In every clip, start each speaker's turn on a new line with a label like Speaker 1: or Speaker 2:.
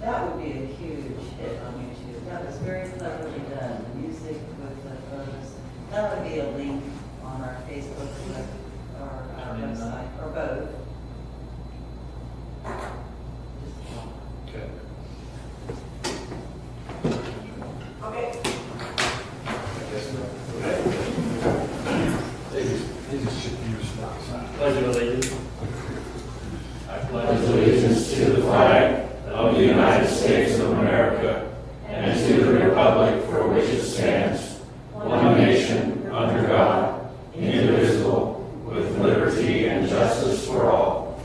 Speaker 1: That would be a huge hit on YouTube. That was very cleverly done. The music with the photos. That would be a link on our Facebook or our website, or both.
Speaker 2: Okay.
Speaker 1: Okay.
Speaker 3: Pledge of allegiance. I
Speaker 4: pledge allegiance to the flag of the United States of America and to the republic for which it stands, one nation, under God, indivisible, with liberty and justice for all.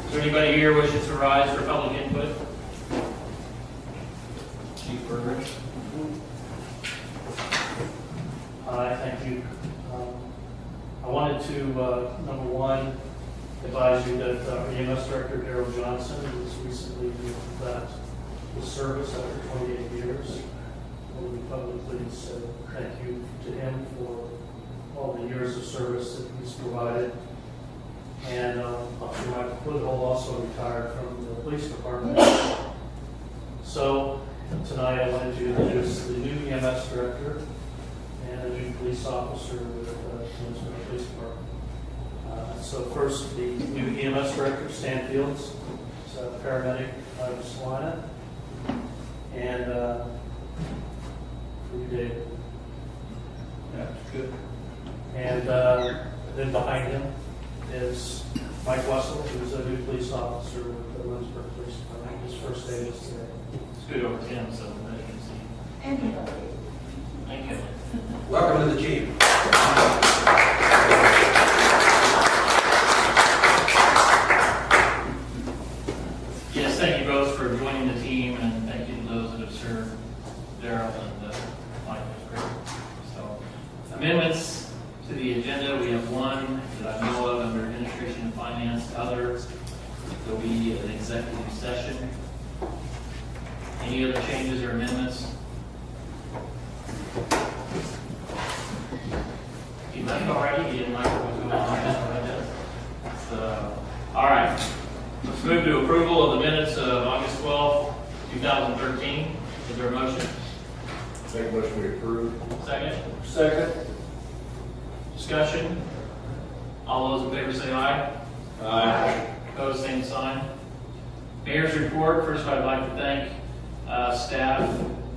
Speaker 3: Is there anybody here wishes to rise for public input? Chief Burgers. Hi, thank you. I wanted to, number one, advise you that our EMS Director, Daryl Johnson, was recently left the service after 28 years. Let me publicly say thank you to him for all the years of service that he's provided. And Officer Michael Woodhull also retired from the police department. So tonight I wanted to introduce the new EMS Director and a new police officer with the Lindsborg Police Department. So first, the new EMS Director, Stan Fields, is a paramedic out of Salina. And for you, Dave. Yeah, good. And then behind him is Mike Wessel, who's a new police officer with the Lindsborg Police Department. His first day is today. It's good over him, so that you can see.
Speaker 1: And you.
Speaker 3: Thank you.
Speaker 2: Welcome to the team.
Speaker 3: Yes, thank you both for joining the team, and thank you to those that have served. Daryl and Mike was great. So, amendments to the agenda, we have one that I know of under Administration and Finance. Others, there'll be an executive session. Any other changes or amendments? You left already? You didn't like what was going on? So, all right. Let's move to approval of the minutes of August 12th, 2013. Is there a motion?
Speaker 2: Make a motion we approve.
Speaker 3: Second?
Speaker 2: Second.
Speaker 3: Discussion? All those in favor say aye.
Speaker 2: Aye.
Speaker 3: Opposed, same sign. Mayor's report. First, I'd like to thank staff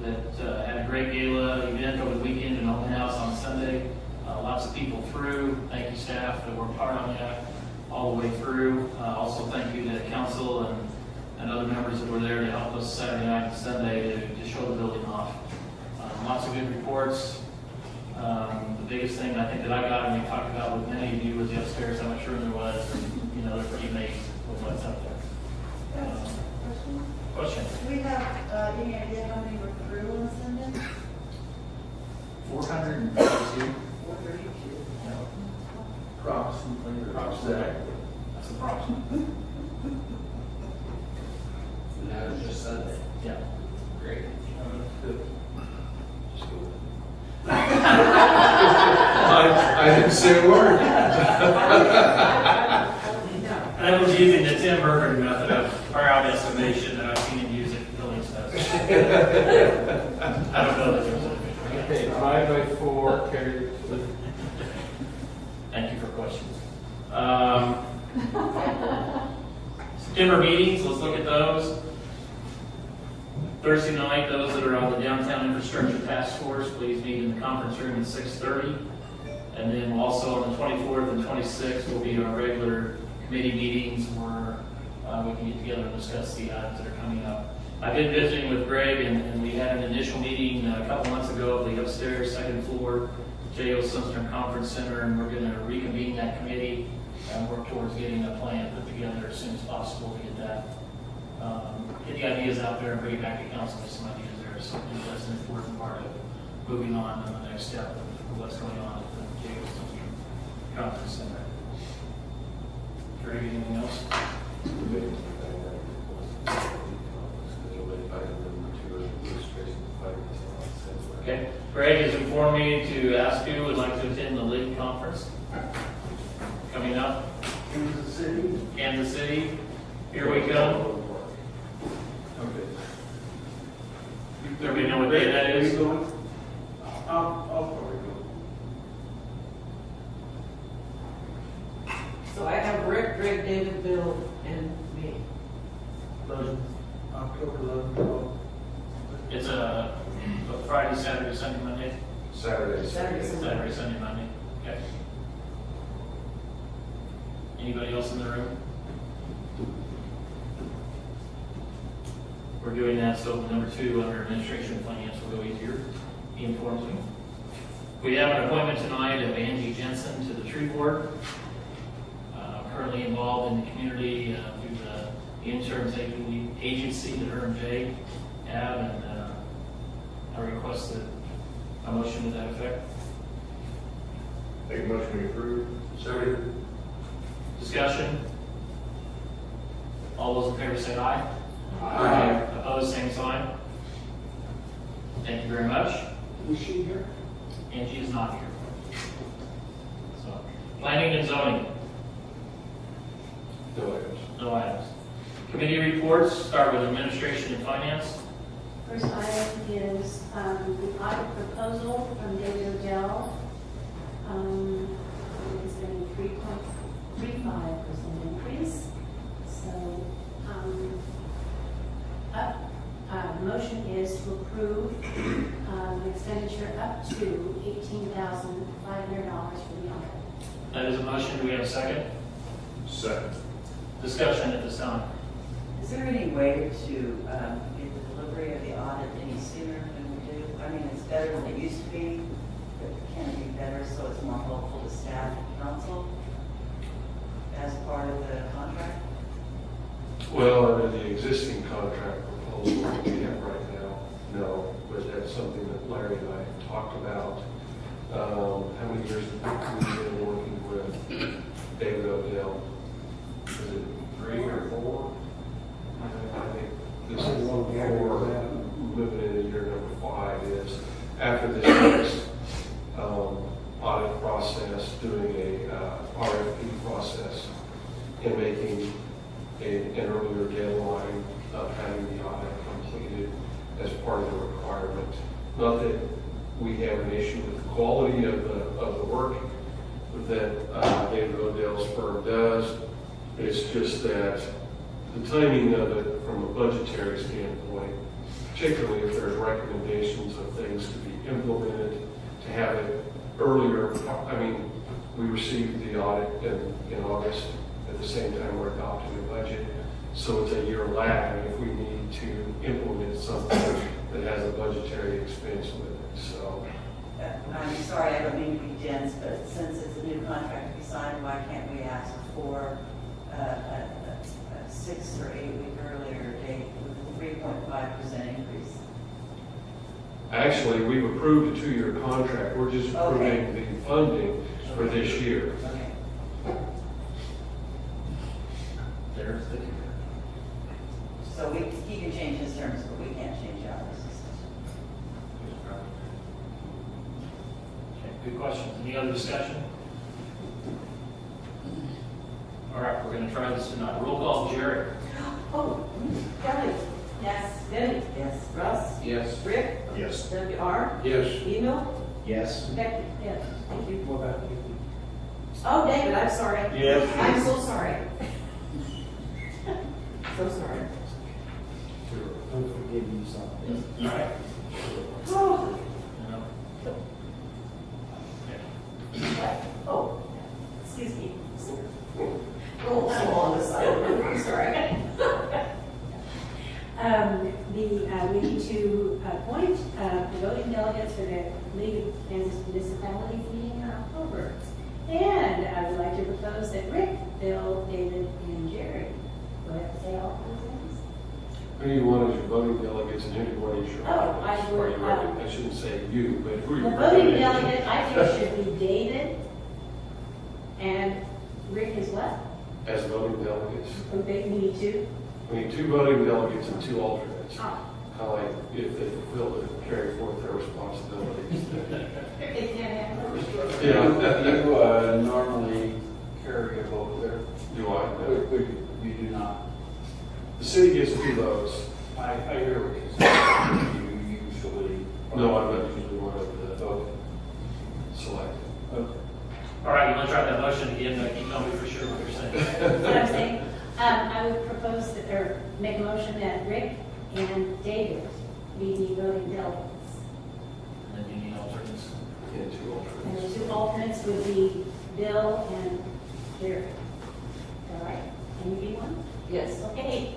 Speaker 3: that had a great gala event over the weekend and open house on Sunday. Lots of people through. Thank you, staff, that worked hard on that all the way through. Also, thank you to council and other members that were there to help us Saturday night and Sunday to show the building off. Lots of good reports. The biggest thing I think that I got and we talked about with many of you was the upstairs, how much room there was. And, you know, they're pretty amazed with what's up there. Question?
Speaker 1: Do we have any idea how many were through on Sunday?
Speaker 3: 432.
Speaker 1: 432.
Speaker 2: Approximately.
Speaker 3: That's approximate.
Speaker 2: That was just Sunday.
Speaker 3: Yeah.
Speaker 2: Great. Good. Just go. I didn't say a word.
Speaker 3: I was using the Tim Berger method of crowd estimation that I've seen him use at building stuff. I don't know that there's a
Speaker 2: Okay, 5/4 carried.
Speaker 3: Thank you for questions. September meetings, let's look at those. Thursday night, those that are on the Downtown Infrastructure Task Force, please meet in the conference room at 6:30. And then also on the 24th and 26th will be our regular committee meetings where we can get together and discuss the items that are coming up. I've been visiting with Greg, and we had an initial meeting a couple months ago at the upstairs second floor J.O. Sunstrom Conference Center, and we're going to reconvene that committee and work towards getting a plan put together as soon as possible to get that, get the ideas out there and bring it back to council with some ideas there. So I think that's an important part of moving on to the next step of what's going on at the J.O. Sunstrom Conference Center. Greg, anything else? Okay. Greg has informed me to ask who would like to attend the league conference coming up?
Speaker 2: Kansas City.
Speaker 3: Kansas City, here we go.
Speaker 2: Okay.
Speaker 3: Everybody know what day that is?
Speaker 2: I'll probably go.
Speaker 5: So I have Rick, Greg, David, Bill, and me.
Speaker 2: October 11th.
Speaker 3: It's a Friday, Saturday, Sunday, Monday?
Speaker 2: Saturday.
Speaker 3: Saturday, Sunday, Monday. Okay. Anybody else in the room? We're doing that, so number 2 under administration and finance will go easier. He informs me. We have an appointment tonight of Angie Jensen to the tree board. Currently involved in the community through the insurance agency that her and Jay have, and I request that a motion to that effect.
Speaker 4: Make a motion to approve. Second.
Speaker 3: Discussion? All those in favor say aye.
Speaker 4: Aye.
Speaker 3: Opposed, same sign. Thank you very much.
Speaker 2: Was she here?
Speaker 3: Angie is not here. So, planning and zoning,
Speaker 2: No items.
Speaker 3: no items. Committee reports, start with administration and finance.
Speaker 6: First item is the audit proposal from David Odell. It's been a 3.35% increase. So, motion is to approve the expenditure up to $18,500 for the audit.
Speaker 3: That is a motion. Do we have a second?
Speaker 4: Second.
Speaker 3: Discussion at this time.
Speaker 1: Is there any way to get the delivery of the audit any sooner than we do? I mean, it's better than it used to be, but can it be better so it's more helpful to staff and council as part of the contract?
Speaker 7: Well, under the existing contract proposal that we have right now, no, but that's something that Larry and I have talked about. How many years have we been working with David Odell? Is it 3 or 4? I think this is 4, moving into year number 5 is after this next audit process, doing a RFP process and making an earlier deadline of having the audit completed as part of the requirement. Not that we have an issue with the quality of the work that David Odell's firm does. It's just that the timing of it from a budgetary standpoint, particularly if there's recommendations of things to be implemented, to have it earlier. I mean, we received the audit in August. At the same time, we're adopting the budget. So it's a year lag if we need to implement something that has a budgetary expense with it. So
Speaker 1: I'm sorry, I don't mean to be dense, but since it's a new contract to be signed, why can't we ask for a 6 or 8 week earlier date with a 3.5% increase?
Speaker 7: actually, we've approved a 2-year contract. We're just approving the funding for this year.
Speaker 1: Okay.
Speaker 3: There's the kicker.
Speaker 1: So he can change his terms, but we can't change ours.
Speaker 3: Okay, good questions. Any other discussion? All right, we're going to try this tonight. Roll call, Jerry.
Speaker 5: Oh, Kelly. Yes. Debbie.
Speaker 1: Yes.
Speaker 5: Russ.
Speaker 2: Yes.
Speaker 5: Rick.
Speaker 4: Yes.
Speaker 5: W.R.
Speaker 2: Yes.
Speaker 5: Eno.
Speaker 2: Yes.
Speaker 5: Becky. Yes. Thank you.
Speaker 2: What about you?
Speaker 5: Oh, David, I'm sorry.
Speaker 4: Yes.
Speaker 5: I'm so sorry. So sorry.
Speaker 2: I'm forgiving you something.
Speaker 3: All right.
Speaker 5: Oh.
Speaker 3: No. Okay.
Speaker 5: Oh, excuse me. Oh, I'm on the side. I'm sorry.
Speaker 6: We need to appoint the voting delegates for the League of Kansas Municipalities meeting in October. And I would like to propose that Rick, Bill, David, and Jerry, do I have to say all those names?
Speaker 7: Who do you want as your voting delegates and who do you want as your
Speaker 6: Oh, I
Speaker 7: alternates?
Speaker 6: would,
Speaker 7: Or you recommend- I shouldn't say you, but who are
Speaker 6: The
Speaker 7: you
Speaker 6: voting
Speaker 7: recommending?
Speaker 6: delegate, I think, should be David and Rick as well.
Speaker 7: As voting delegates.
Speaker 6: We need two.
Speaker 7: We need 2 voting delegates and 2 alternates.
Speaker 6: Oh,
Speaker 7: Kind of like if they fulfill to carry forth their responsibilities.
Speaker 6: Rick can't have those.
Speaker 7: Yeah.
Speaker 2: You normally carry a load there?
Speaker 7: Do I?
Speaker 2: You do not.
Speaker 7: The city gets 2 loads.
Speaker 2: I hear what you're saying. You usually.
Speaker 7: No, I'm not usually one of the
Speaker 2: Okay.
Speaker 7: selected.
Speaker 2: Okay.
Speaker 3: All right, you want to try that motion again? Can you tell me for sure what you're saying?
Speaker 6: What I'm saying, I would propose that, or make a motion that Rick and David be the voting delegates.
Speaker 3: And then you need alternates.
Speaker 7: And 2
Speaker 6: And
Speaker 7: alternates.
Speaker 6: the two alternates would be Bill and Jerry. All right, can you be one?
Speaker 1: Yes.
Speaker 6: Okay.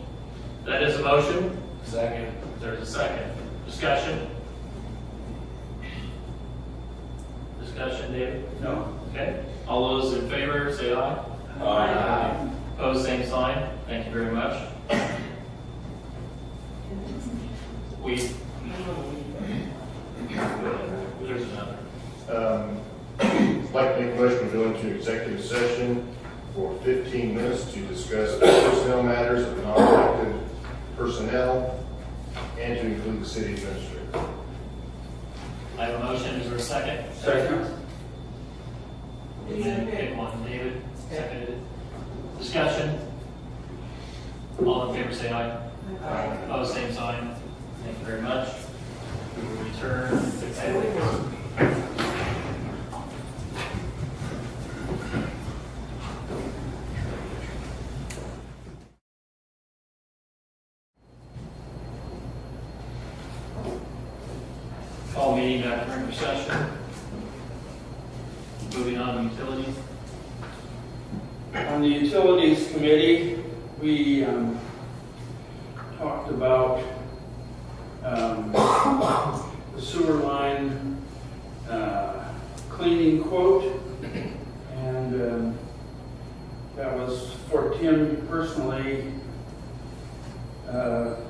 Speaker 3: That is a motion.
Speaker 2: Second.
Speaker 3: There's a second. Discussion? Discussion, David?
Speaker 2: No.
Speaker 3: Okay. All those in favor, say aye.
Speaker 1: Aye.
Speaker 3: Opposed, same sign. Thank you very much. There's another.
Speaker 8: I'd like to make a motion to go into executive session for 15 minutes to discuss personnel matters of non-elected personnel and to include the city administrator.
Speaker 3: I have a motion. Is there a second?
Speaker 2: Second.
Speaker 3: Pick one. David, seconded. Discussion? All in favor, say aye.
Speaker 1: Aye.
Speaker 3: Opposed, same sign. Thank you very much. We will return to table. Call meeting back to regular session. Moving on to utilities.
Speaker 9: On the Utilities Committee, we talked about the sewer line cleaning quote, and that was for Tim personally.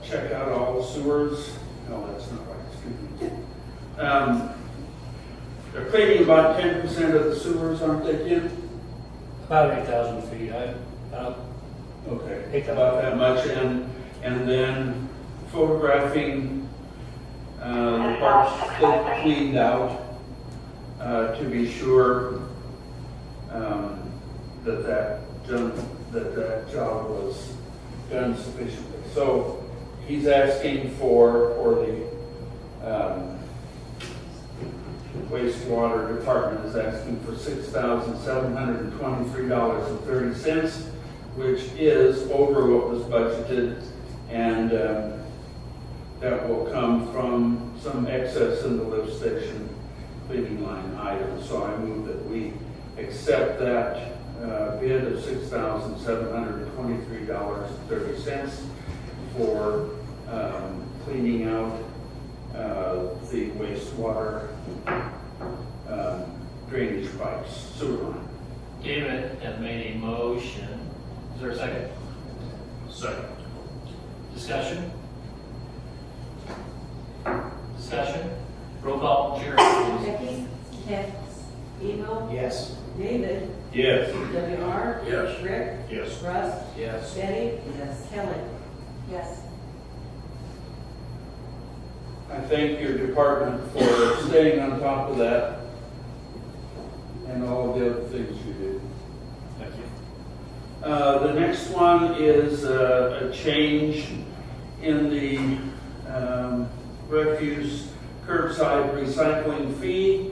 Speaker 9: Check out all the sewers. No, that's not right, excuse me. They're cleaning about 10% of the sewers, aren't they, Tim?
Speaker 10: About 8,000 feet.
Speaker 9: Okay, about that much, and then photographing the parts they cleaned out to be sure that job was done sufficiently. So he's asking for the wastewater department is asking for $6,723.30, which is over what was budgeted, and that will come from some excess in the lift station cleaning line items. So I move that we accept that bid of $6,723.30 for cleaning out the wastewater drainage pipes, sewer line.
Speaker 3: David has made a motion. Is there a second?
Speaker 8: Second.
Speaker 3: Discussion? Discussion? Roll call, Jerry, please.
Speaker 5: Becky? Yes. Emo?
Speaker 2: Yes.
Speaker 5: David?
Speaker 9: Yes.
Speaker 5: WR?
Speaker 8: Yes.
Speaker 5: Rick?
Speaker 8: Yes.
Speaker 5: Russ?
Speaker 2: Yes.
Speaker 5: Betty?
Speaker 1: Yes.
Speaker 5: Kelly? Yes.
Speaker 9: I thank your department for staying on top of that and all of the other things you do.
Speaker 3: Thank you.
Speaker 9: The next one is a change in the refuse curbside recycling fee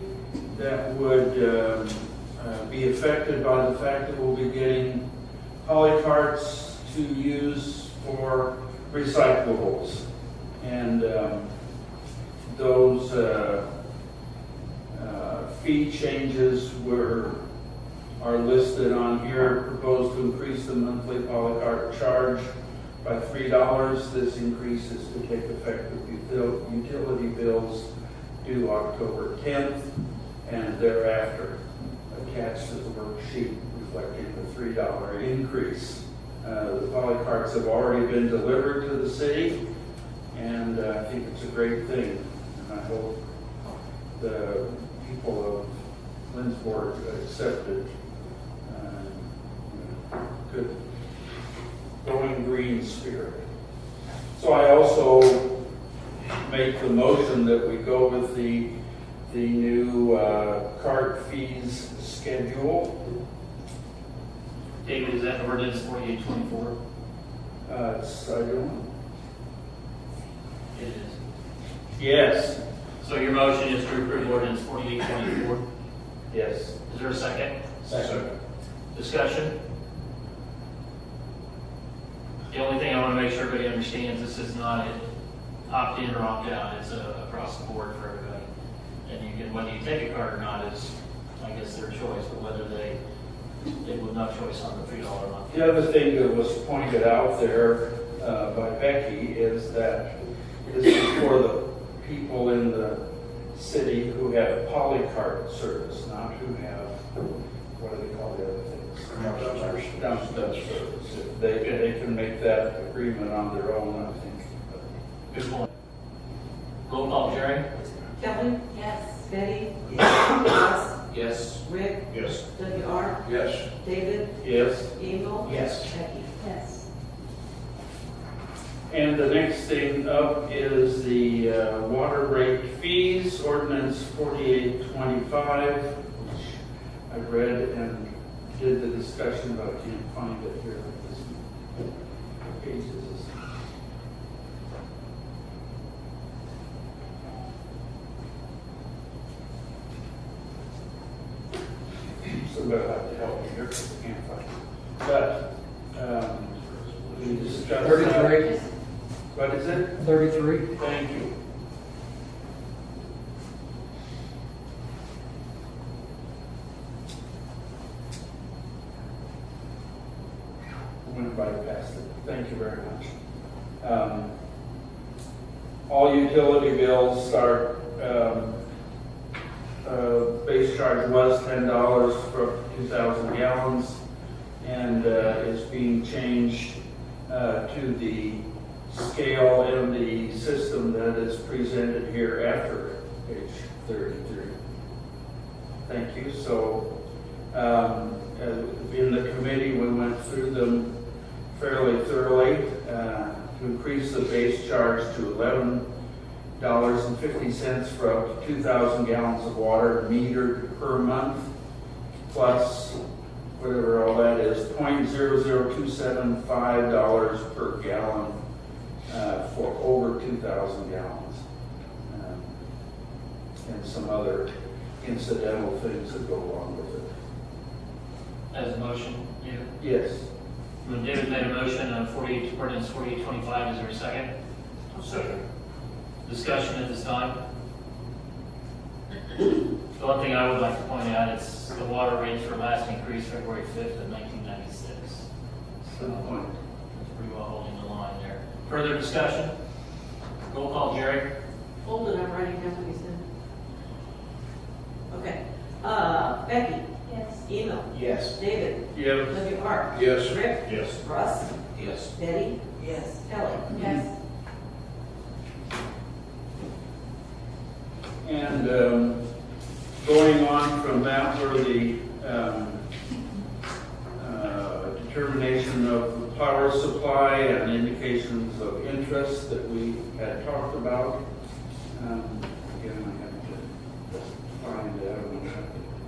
Speaker 9: that would be affected by the fact that we'll be getting polycarts to use for recyclables. And those fee changes are listed on here. Proposed to increase the monthly polycart charge by $3. This increase is to take effect with utility bills due October 10th and thereafter. Attached to the worksheet reflecting the $3 increase. The polycarts have already been delivered to the city, and I think it's a great thing. And I hope the people of Lindsborg accept it. Good going green spirit. So I also make the motion that we go with the new cart fees schedule.
Speaker 10: David, is that ordinance 4824?
Speaker 9: I don't.
Speaker 10: It is.
Speaker 9: Yes.
Speaker 10: So your motion is to approve ordinance 4824.
Speaker 9: Yes.
Speaker 10: Is there a second?
Speaker 8: Second.
Speaker 10: Discussion? The only thing I want to make sure everybody understands, this is not an opt-in or opt-out, it's across the board for everybody. And you can, whether you take a card or not is, I guess, their choice, but whether they will not choice on the $3 a month.
Speaker 9: The other thing that was pointed out there by Becky is that this is for the people in the city who have polycart service, not who have, what do they call the other things? Dumpster service. If they can make that agreement on their own, I think.
Speaker 10: Good point. Roll call, Jerry?
Speaker 5: Kelly?
Speaker 6: Yes.
Speaker 5: Betty? Russ?
Speaker 10: Yes.
Speaker 5: Rick?
Speaker 8: Yes.
Speaker 5: W.R.?
Speaker 2: Yes.
Speaker 5: David?
Speaker 9: Yes.
Speaker 5: Eagle?
Speaker 10: Yes.
Speaker 5: Becky?
Speaker 6: Yes.
Speaker 9: And the next thing up is the water rate fees, ordinance 4825, which I read and did the discussion, but I can't find it here. What page is this? Somebody will have to help me here because I can't find it. But we discussed.
Speaker 10: 33.
Speaker 9: What is it?
Speaker 10: 33.
Speaker 9: Thank you. Went by past it. Thank you very much. All utility bills start, base charge was $10 for 2,000 gallons and is being changed to the scale and the system that is presented here after page 33. Thank you. So in the committee, we went through them fairly thoroughly to increase the base charge to $11.50 for up to 2,000 gallons of water metered per month, plus whatever all that is, $0.00275 per gallon for over 2,000 gallons. And some other incidental things that go along with it.
Speaker 10: As a motion, David?
Speaker 9: Yes.
Speaker 10: When David made a motion on ordinance 4825, is there a second?
Speaker 8: Second.
Speaker 10: Discussion at this time? The one thing I would like to point out is the water rates were last increased February 5th of 1996.
Speaker 9: Good point.
Speaker 10: It's pretty well holding the line there. Further discussion? Roll call, Jerry?
Speaker 5: Hold it, I'm writing down what you said. Okay. Becky?
Speaker 6: Yes.
Speaker 5: Eagle?
Speaker 2: Yes.
Speaker 5: David?
Speaker 9: Yes.
Speaker 5: W.R.?
Speaker 2: Yes.
Speaker 5: Rick?
Speaker 8: Yes.
Speaker 5: Russ?
Speaker 2: Yes.
Speaker 5: Betty?
Speaker 1: Yes.
Speaker 5: Kelly?
Speaker 6: Yes.
Speaker 9: And going on from that were the determination of the power supply and indications of interest that we had talked about. Again, I have to find out.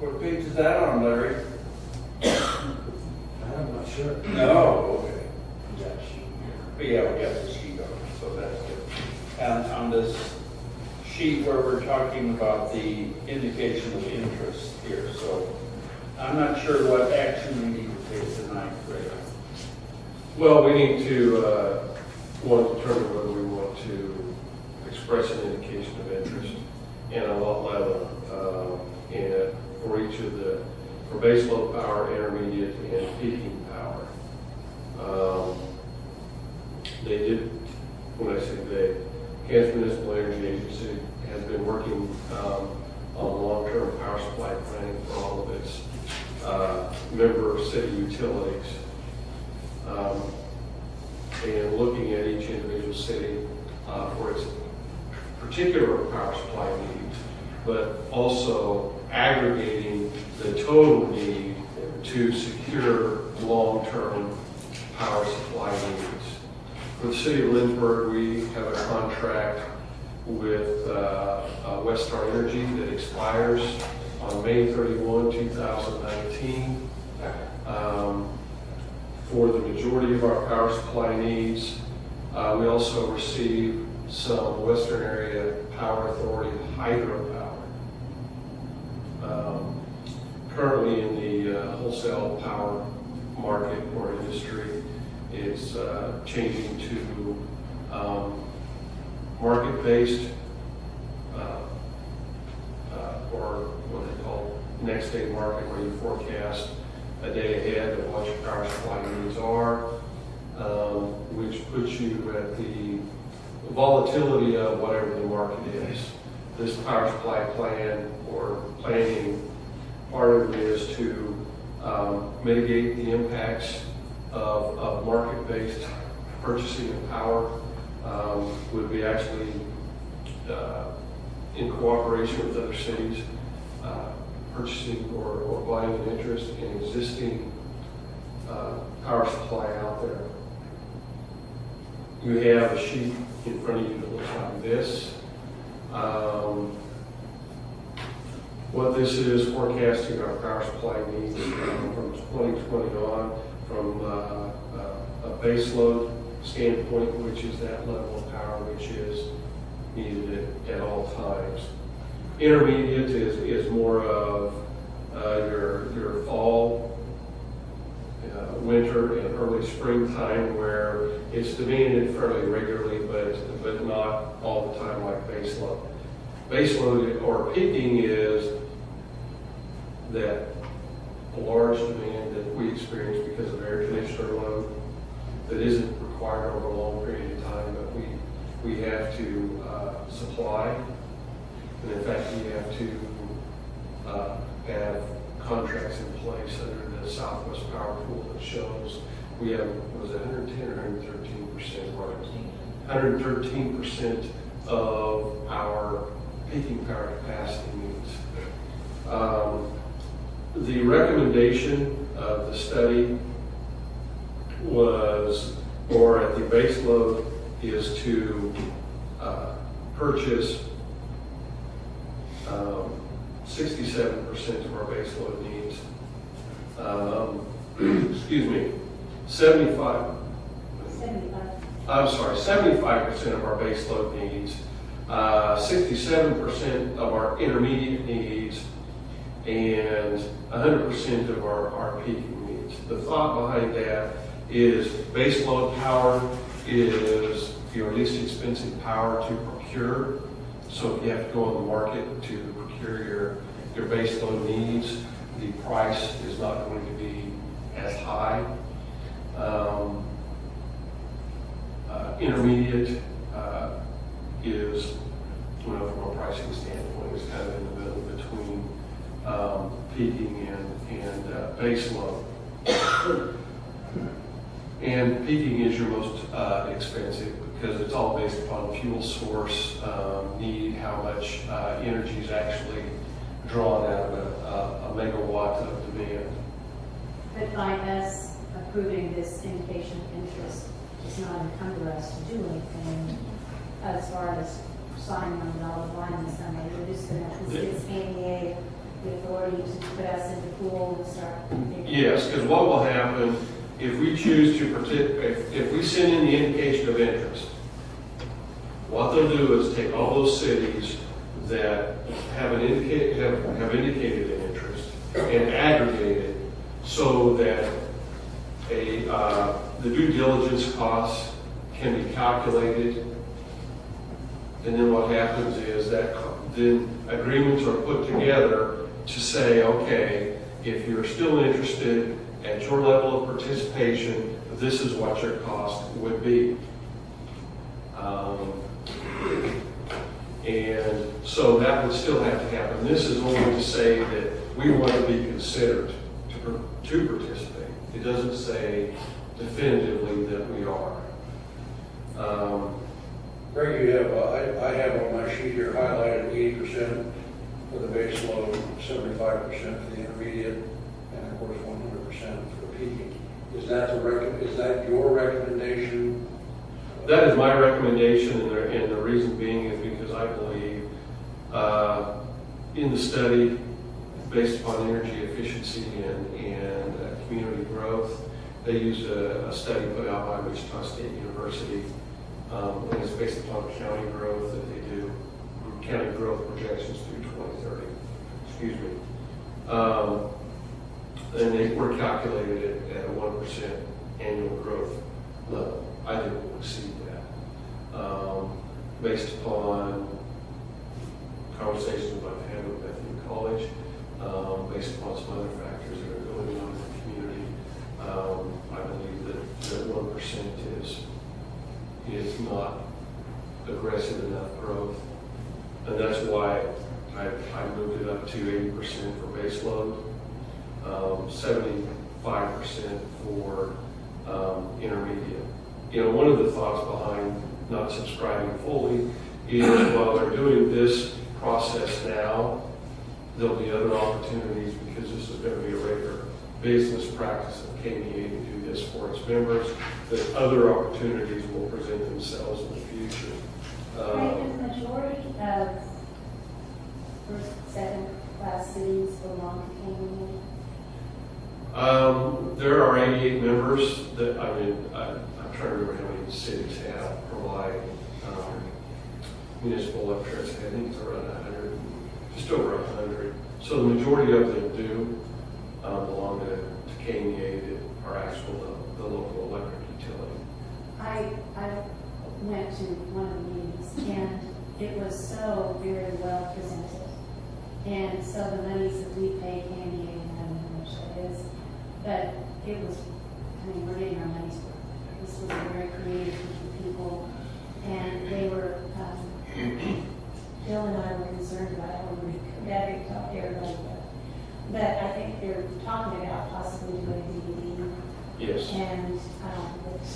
Speaker 9: What page is that on, Larry?
Speaker 2: I'm not sure.
Speaker 9: No, okay. But yeah, we got the sheet on it, so that's good. And on this sheet where we're talking about the indication of interest here, so I'm not sure what action we need to take tonight, Ray.
Speaker 7: Well, we need to want to determine whether we want to express an indication of interest in a lot level for each of the, for base load power, intermediate, and peaking power. They did, when I say they, Kansas Municipal Energy Agency has been working on long-term power supply planning for all of its member city utilities. And looking at each individual city for its particular power supply needs, but also aggregating the total need to secure long-term power supply needs. For the city of Lindsborg, we have a contract with Westar Energy that expires on May 31, 2019. for the majority of our power supply needs. We also receive some Western Area Power Authority hydropower. Currently in the wholesale power market or industry, it's changing to market-based or what they call next day market, where you forecast a day ahead of what your power supply needs are, which puts you at the volatility of whatever the market is. This power supply plan or planning, part of it is to mitigate the impacts of market-based purchasing of power. Would be actually in cooperation with other cities, purchasing or buying an interest in existing power supply out there. You have a sheet in front of you that looks like this. What this is forecasting our power supply needs from 2020 on, from a base load standpoint, which is that level of power which is needed at all times. Intermediate is more of your fall, winter, and early springtime, where it's demanded fairly regularly, but not all the time like base load. Base load or peaking is that large demand that we experience because of air conditioner load that isn't required over a long period of time, but we have to supply. And in fact, we have to have contracts in place under the Southwest Power Pool that shows we have, was it 110 or 113%? 113% of our peaking power capacity needs. The recommendation of the study was, or at the base load, is to purchase 67% of our base load needs. Excuse me, 75% of our base load needs, 67% of our intermediate needs, and 100% of our peaking needs. The thought behind that is base load power is your least expensive power to procure. So if you have to go on the market to procure your base load needs, the price is not going to be as high. Intermediate is, from a pricing standpoint, is kind of in the middle between peaking and base load. And peaking is your most expensive because it's all based upon fuel source need, how much energy is actually drawn out of a megawatt of demand.
Speaker 6: But by us approving this indication of interest, it's not encumber us to do anything as far as signing on the dotted line in some way. We're just going to, this ADA, the authority to put us in the pool and start.
Speaker 7: Yes, because what will happen if we choose to participate, if we send in the indication of interest, what they'll do is take all those cities that have indicated an interest and aggregate it so that the due diligence costs can be calculated. And then what happens is that then agreements are put together to say, okay, if you're still interested at your level of participation, this is what your cost would be. And so that would still have to happen. This is only to say that we want to be considered to participate. It doesn't say definitively that we are.
Speaker 11: Greg, you have, I have on my sheet here highlighted 80% for the base load, 75% for the intermediate, and of course 100% for peaking. Is that your recommendation?
Speaker 7: That is my recommendation, and the reason being is because I believe in the study, based upon energy efficiency and community growth, They used a study put out by Wichita State University, and it's based upon county growth that they do, county growth projections through 2030. Excuse me. And they were calculated at a 1% annual growth level. I think we'll exceed that. Based upon conversations I've had with Bethany College, based upon some other factors that are going on in the community, I believe that 1% is not aggressive enough growth. And that's why I moved it up to 80% for base load, 75% for intermediate. You know, one of the thoughts behind not subscribing fully is while they're doing this process now, there'll be other opportunities because this is going to be a regular business practice of KDA to do this for its members, that other opportunities will present themselves in the future.
Speaker 6: Right, does the majority of first, second class cities belong to KDA?
Speaker 7: There are 88 members that, I'm trying to remember how many cities have provide municipal electricity. I think it's around 100, just over 100. So the majority of them do belong to KDA that are actual the local electric utility.
Speaker 6: I went to one of the meetings and it was so very well presented. And so the monies that we pay KDA, and I don't know how much that is, but it was, we're getting our money's worth. This was a very creative group of people, and they were, Bill and I were concerned about how we could better talk to everybody. But I think they're talking about possibly doing DVD.
Speaker 7: Yes.
Speaker 6: And which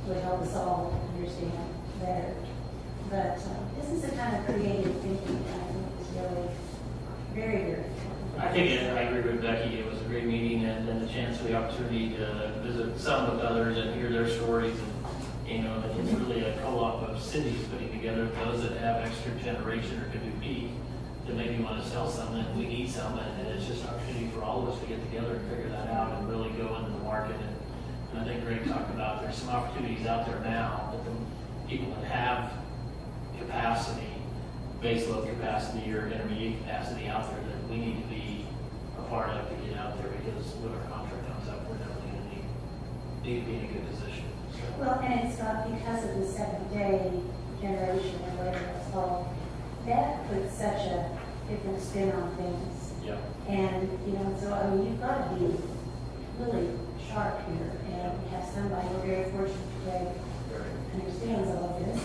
Speaker 6: would help us all understand better. But this is the kind of creative thinking that I think is really very, very important.
Speaker 10: I think, I agree with Becky, it was a great meeting and then the chance for the opportunity to visit some with others and hear their stories. And, it's really a co-op of cities putting together those that have extra generation or could do peak that maybe want to sell some, and we need some, and it's just an opportunity for all of us to get together and figure that out and really go into the market. And I think Greg talked about there's some opportunities out there now that the people that have capacity, base load capacity or intermediate capacity out there that we need to be a part of to get out there, because when our contract comes up, we're definitely going to need to be in a good position. So.
Speaker 6: Well, and it's not because of the 7-day generation or whatever it's called. That puts such a different spin on things.
Speaker 10: Yeah.
Speaker 6: And, so, you've got to be really sharp here. And we have somebody, we're very fortunate today, understands all of this.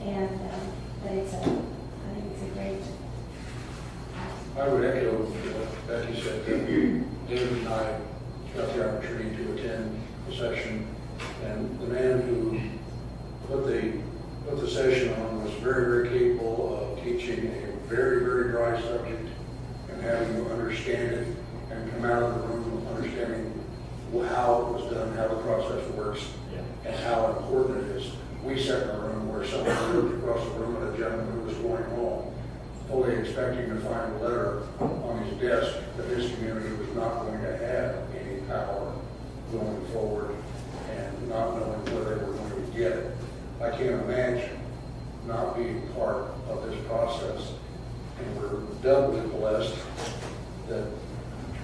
Speaker 6: And, but I think it's a great.
Speaker 11: I would echo what Becky said. David and I got the opportunity to attend the session, and the man who put the session on was very, very capable of teaching a very, very dry subject and having you understand it and come out of the room understanding how it was done, how the process works, and how important it is. We sat in a room where someone looked across the room at a gentleman who was going home, fully expecting to find a letter on his desk that his community was not going to have any power going forward, and not knowing where they were going to get it. I can't imagine not being part of this process. And we're doubly blessed that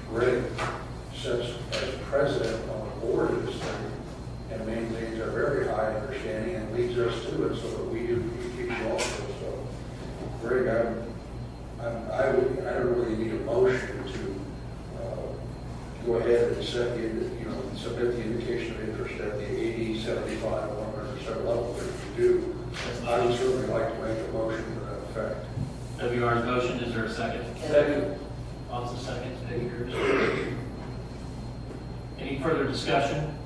Speaker 11: Greg sits as president on the board of this thing and maintains a very high understanding and leads us to it so that we do teach also. So, Greg, I don't really need a motion to go ahead and submit the indication of interest at the 80, 75, 100% level that you do. I would certainly like to make a motion to that effect.
Speaker 10: WR's motion, is there a second?
Speaker 9: Second.
Speaker 10: Also second, Peggy Groves. Any further discussion?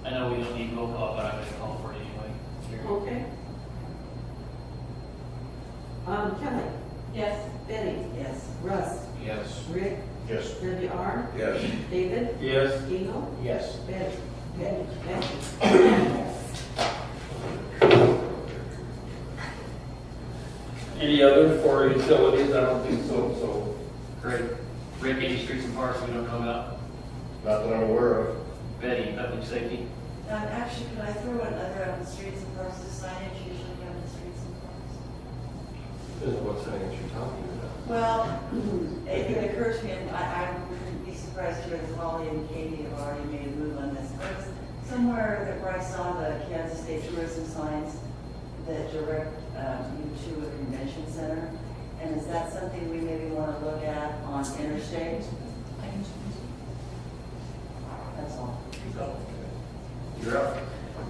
Speaker 10: I know we don't need roll call, but I'm going to call for it anyway.
Speaker 5: Okay. Kelly? Yes. Betty?
Speaker 1: Yes.
Speaker 5: Russ?
Speaker 11: Yes.
Speaker 5: Rick?
Speaker 8: Yes.
Speaker 5: W.R.?
Speaker 11: Yes.
Speaker 5: David?
Speaker 9: Yes.
Speaker 5: Eagle?
Speaker 11: Yes.
Speaker 5: Betty? Becky?
Speaker 9: Any other for utilities? I don't think so, so.
Speaker 10: Great. Rick, any streets and parks we don't know about?
Speaker 8: Not that I'm aware of.
Speaker 10: Betty, public safety.
Speaker 1: Actually, could I throw another on the streets and parks, the signage usually on the streets and parks?
Speaker 7: Depends on what signage you're talking about.
Speaker 1: Well, it occurs to me, and I wouldn't be surprised to hear that Holly and Katie have already made a move on this. But it's somewhere that where I saw the Kansas State tourism signs that direct you to a convention center. And is that something we maybe want to look at on interstate? That's all.
Speaker 8: You're up.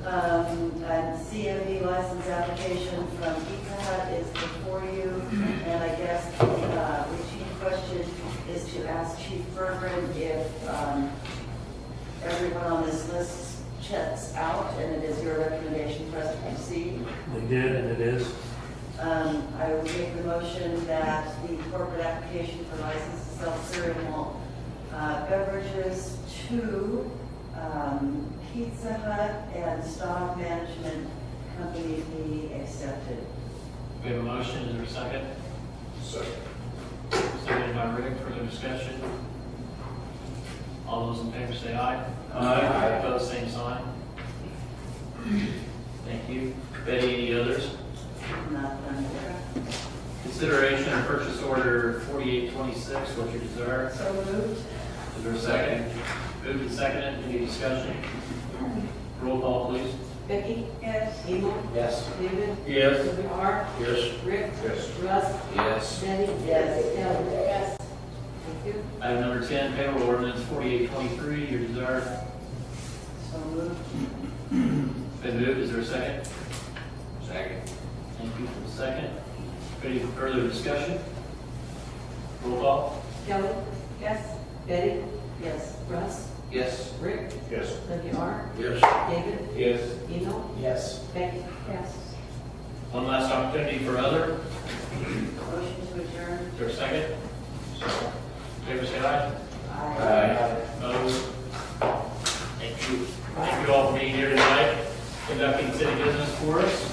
Speaker 1: And CMV license application from Pizza Hut is before you, and I guess the routine question is to ask Chief Bergeron if everyone on this list checks out, and it is your recommendation for us to proceed.
Speaker 3: They did, and it is.
Speaker 1: I would make the motion that the corporate application for license to sell cereal malt beverages to Pizza Hut and Stock Management Company be accepted.
Speaker 10: We have a motion, is there a second? Seconded by Rick, further discussion. All those in favor say aye.
Speaker 9: Aye.
Speaker 10: Opposed, same sign. Thank you. Betty, any others?
Speaker 1: Not under.
Speaker 10: Consideration of purchase order 4826, what's your desire?
Speaker 1: So moved.
Speaker 10: Is there a second? Moved and seconded, any discussion? Roll call, please.
Speaker 5: Becky?
Speaker 1: Yes.
Speaker 5: Emil?
Speaker 9: Yes.
Speaker 5: David?
Speaker 9: Yes.
Speaker 5: WR?
Speaker 9: Yes.
Speaker 5: Rick?
Speaker 8: Yes.
Speaker 5: Russ?
Speaker 9: Yes.
Speaker 5: Betty?
Speaker 1: Yes.
Speaker 5: Kelly? Yes. Thank you.
Speaker 10: Item number 10, payroll ordinance 4823, your desire.
Speaker 1: So moved.
Speaker 10: Been moved, is there a second?
Speaker 9: Second.
Speaker 10: Thank you for the second. Any further discussion? Roll call.
Speaker 5: Kelly? Yes. Betty?
Speaker 1: Yes.
Speaker 5: Russ?
Speaker 9: Yes.
Speaker 5: Rick?
Speaker 8: Yes.
Speaker 5: WR?
Speaker 9: Yes.
Speaker 5: David?
Speaker 9: Yes.
Speaker 5: Emil?
Speaker 9: Yes.
Speaker 5: Becky? Yes.
Speaker 10: One last opportunity for other.
Speaker 1: Motion to adjourn.
Speaker 10: Is there a second? Favor say aye.
Speaker 1: Aye.
Speaker 10: Opposed? Thank you. Thank you all for being here tonight, conducting city business for us.